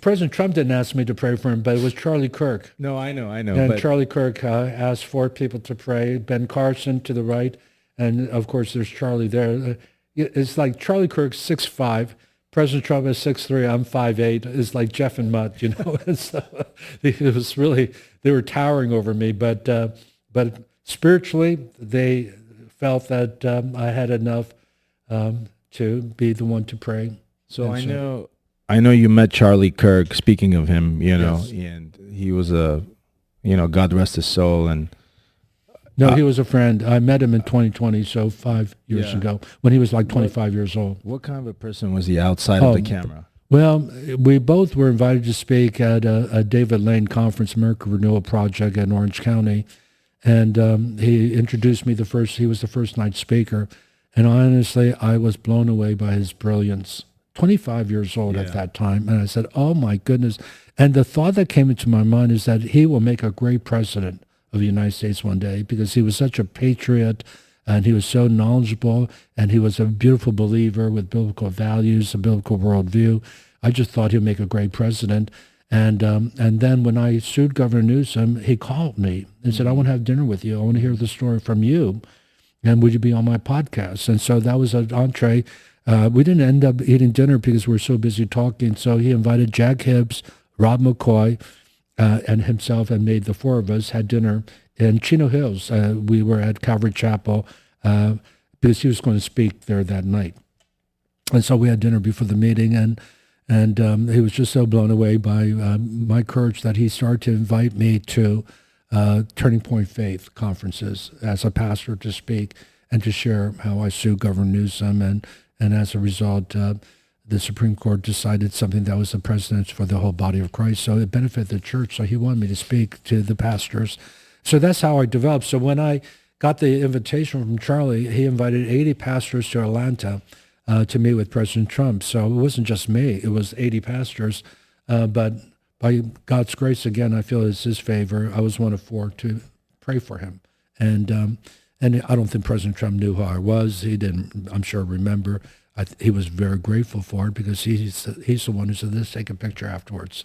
President Trump didn't ask me to pray for him, but it was Charlie Kirk. No, I know. And But Charlie Kirk asked four people to pray. Ben Carson to the right, and of course there's Charlie there. It's like Charlie Kirk's 6'5", President Trump is 6'3", I'm 5'8". It's like Jeff and Mutt, you know. And so it was really, they were towering over me. But spiritually, they felt that I had enough to be the one to pray. so I know you met Charlie Kirk. Speaking of him, Yes. and he was God rest his soul. And No, he was a friend. I met him in 2020, so 5 years Yeah. ago, when he was like 25 years old. what kind of a person was he outside of the camera? Well, we both were invited to speak at a David Lane conference, American Renewal Project in Orange County. And he introduced me he was the first night speaker. And honestly, I was blown away by his brilliance. 25 years old at that time. And I said, oh my goodness. And the thought that came into my mind is that he will make a great president of the United States one day, because he was such a patriot and he was so knowledgeable and he was a beautiful believer with biblical values, a biblical worldview. I just thought he'd make a great president. And then when I sued Governor Newsom, he called me and said, I want to have dinner with you. I want to hear the story from you. And would you be on my podcast? And so that was an entree. We didn't end up eating dinner because we were so busy talking. So he invited Jack Hibbs, Rob McCoy, and himself, and made the four of us had dinner in Chino Hills. We were at Calvary Chapel because he was going to speak there that night. And so we had dinner before the meeting, and he was just so blown away by my courage that he started to invite me to Turning Point Faith conferences as a pastor to speak and to share how I sued Governor Newsom. And as a result, the Supreme Court decided something that was the precedent for the whole body of Christ. So it benefited the church. So he wanted me to speak to the pastors. So that's how I developed. So when I got the invitation from Charlie, he invited 80 pastors to Atlanta to meet with President Trump. So it wasn't just me. It was 80 pastors. But by God's grace, again, I feel it's his favor. I was one of four to pray for him. And I don't think President Trump knew who I was. He didn't, I'm sure, remember. He was very grateful for it, because he's the one who said, let's take a picture afterwards.